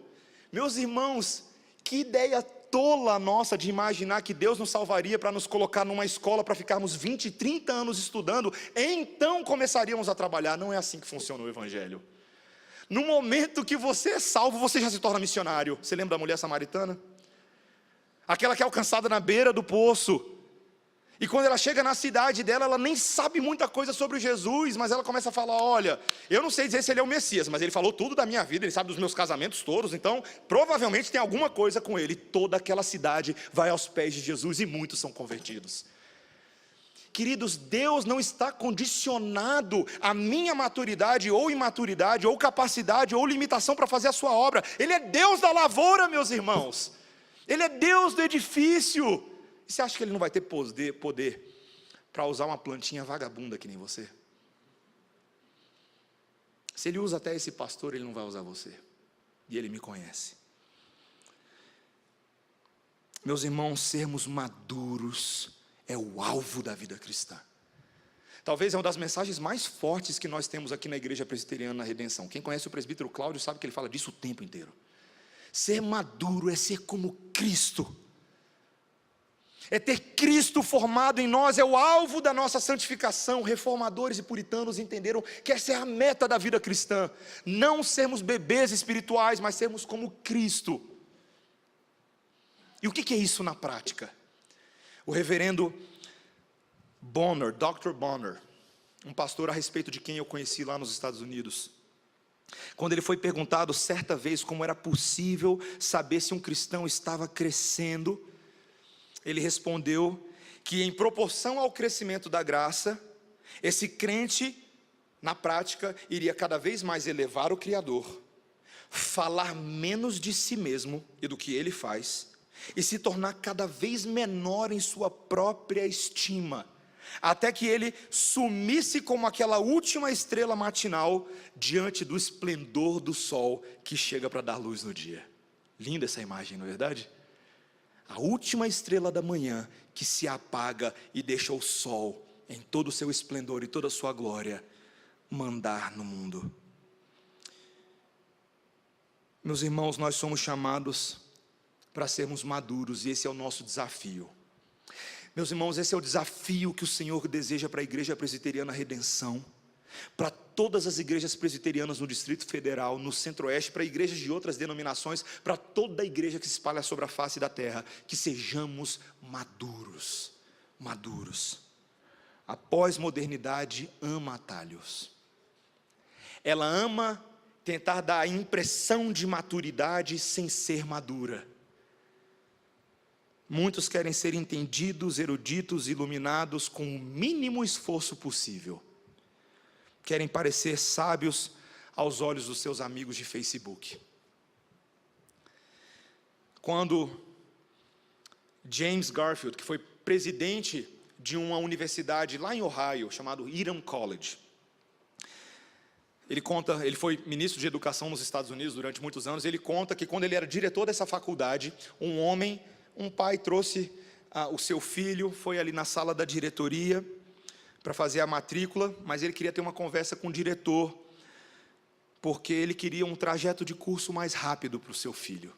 Meus irmãos, que ideia tola nossa de imaginar que Deus nos salvaria para nos colocar numa escola para ficarmos 20, 30 anos estudando, então começaríamos a trabalhar. Não é assim que funciona o evangelho. No momento que você é salvo, você já se torna missionário. Você lembra da mulher samaritana? Aquela que é alcançada na beira do poço, e quando ela chega na cidade dela, ela nem sabe muita coisa sobre Jesus, mas ela começa a falar, olha, eu não sei dizer se ele é o Messias, mas ele falou tudo da minha vida, ele sabe dos meus casamentos todos, então provavelmente tem alguma coisa com ele. Toda aquela cidade vai aos pés de Jesus e muitos são convertidos. Queridos, Deus não está condicionado à minha maturidade ou imaturidade, ou capacidade, ou limitação para fazer a sua obra. Ele é Deus da lavoura, meus irmãos. Ele é Deus do edifício. E você acha que Ele não vai ter poder para usar uma plantinha vagabunda que nem você? Se ele usa até esse pastor, ele não vai usar você. E ele me conhece. Meus irmãos, sermos maduros é o alvo da vida cristã. Talvez é uma das mensagens mais fortes que nós temos aqui na Igreja Presbiteriana na Redenção. Quem conhece o presbítero Cláudio sabe que ele fala disso o tempo inteiro. Ser maduro é ser como Cristo. É ter Cristo formado em nós, é o alvo da nossa santificação. Reformadores e puritanos entenderam que essa é a meta da vida cristã. Não sermos bebês espirituais, mas sermos como Cristo. E o que é isso na prática? O reverendo Bonner, Dr. Bonner, um pastor a respeito de quem eu conheci lá nos Estados Unidos, quando ele foi perguntado certa vez como era possível saber se um cristão estava crescendo, ele respondeu que em proporção ao crescimento da graça, esse crente, na prática, iria cada vez mais elevar o Criador, falar menos de si mesmo e do que ele faz, e se tornar cada vez menor em sua própria estima, até que ele sumisse como aquela última estrela matinal diante do esplendor do sol que chega para dar luz no dia. Linda essa imagem, não é verdade? A última estrela da manhã que se apaga e deixa o sol em todo o seu esplendor e toda a sua glória mandar no mundo. Meus irmãos, nós somos chamados para sermos maduros e esse é o nosso desafio. Meus irmãos, esse é o desafio que o Senhor deseja para a Igreja Presbiteriana Redenção, para todas as igrejas presbiterianas no Distrito Federal, no Centro-Oeste, para igrejas de outras denominações, para toda a igreja que se espalha sobre a face da terra, que sejamos maduros, maduros. A pós-modernidade ama atalhos. Ela ama tentar dar a impressão de maturidade sem ser madura. Muitos querem ser entendidos, eruditos, iluminados com o mínimo esforço possível. Querem parecer sábios aos olhos dos seus amigos de Facebook. Quando James Garfield, que foi presidente de uma universidade lá em Ohio, chamado Eton College, ele foi ministro de educação nos Estados Unidos durante muitos anos, ele conta que quando ele era diretor dessa faculdade, um pai trouxe o seu filho, foi ali na sala da diretoria, para fazer a matrícula, mas ele queria ter uma conversa com o diretor, porque ele queria um trajeto de curso mais rápido para o seu filho.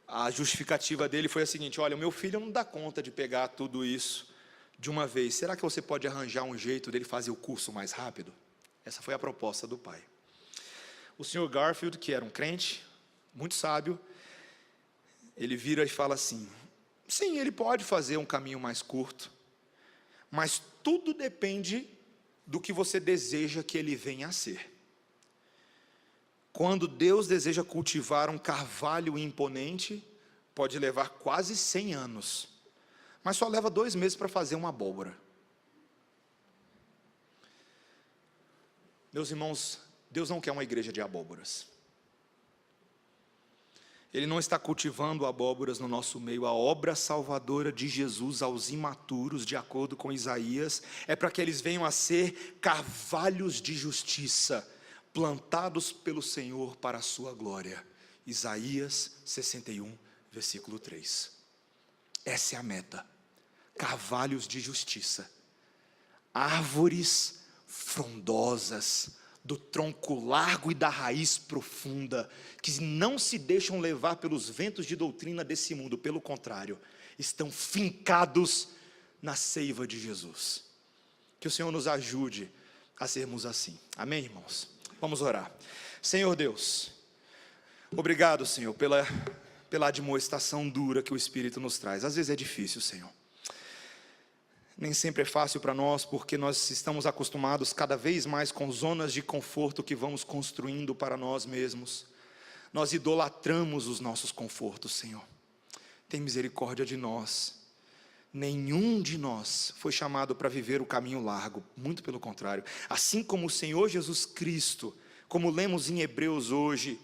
A justificativa dele foi a seguinte: olha, o meu filho não dá conta de pegar tudo isso de uma vez, será que você pode arranjar um jeito dele fazer o curso mais rápido? Essa foi a proposta do pai. O senhor Garfield, que era um crente, muito sábio, ele vira e fala assim: sim, ele pode fazer um caminho mais curto, mas tudo depende do que você deseja que ele venha a ser. Quando Deus deseja cultivar um carvalho imponente, pode levar quase 100 anos, mas só leva 2 meses para fazer uma abóbora. Meus irmãos, Deus não quer uma igreja de abóboras. Ele não está cultivando abóboras no nosso meio. A obra salvadora de Jesus aos imaturos, de acordo com Isaías, é para que eles venham a ser carvalhos de justiça, plantados pelo Senhor para a sua glória. Isaías 61, versículo 3. Essa é a meta. Carvalhos de justiça. Árvores frondosas, do tronco largo e da raiz profunda, que não se deixam levar pelos ventos de doutrina desse mundo, pelo contrário, estão fincados na seiva de Jesus. Que o Senhor nos ajude a sermos assim. Amém, irmãos? Vamos orar. Senhor Deus, obrigado, Senhor, pela admoestação dura que o Espírito nos traz. Às vezes é difícil, Senhor. Nem sempre é fácil para nós, porque nós estamos acostumados cada vez mais com zonas de conforto que vamos construindo para nós mesmos. Nós idolatramos os nossos confortos, Senhor. Tem misericórdia de nós. Nenhum de nós foi chamado para viver o caminho largo, muito pelo contrário. Assim como o Senhor Jesus Cristo, como lemos em Hebreus hoje,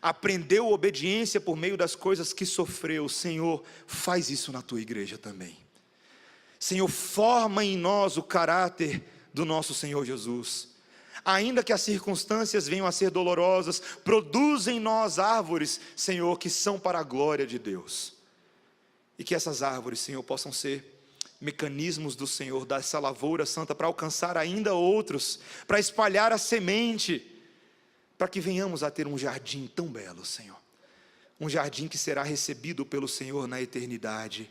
aprendeu obediência por meio das coisas que sofreu. Senhor, faz isso na tua igreja também. Senhor, forma em nós o caráter do nosso Senhor Jesus. Ainda que as circunstâncias venham a ser dolorosas, produz em nós árvores, Senhor, que são para a glória de Deus. E que essas árvores, Senhor, possam ser mecanismos do Senhor, dessa lavoura santa, para alcançar ainda outros, para espalhar a semente, para que venhamos a ter um jardim tão belo, Senhor. Um jardim que será recebido pelo Senhor na eternidade.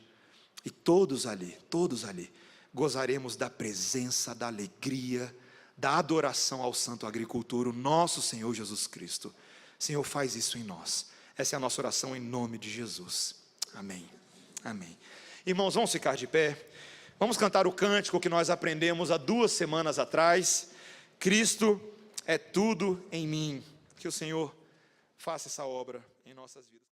E todos ali, gozaremos da presença, da alegria, da adoração ao santo agricultor, o nosso Senhor Jesus Cristo. Senhor, faz isso em nós. Essa é a nossa oração em nome de Jesus. Amém. Amém. Irmãos, vamos ficar de pé. Vamos cantar o cântico que nós aprendemos há 2 semanas atrás. Cristo é tudo em mim. Que o Senhor faça essa obra em nossas vidas.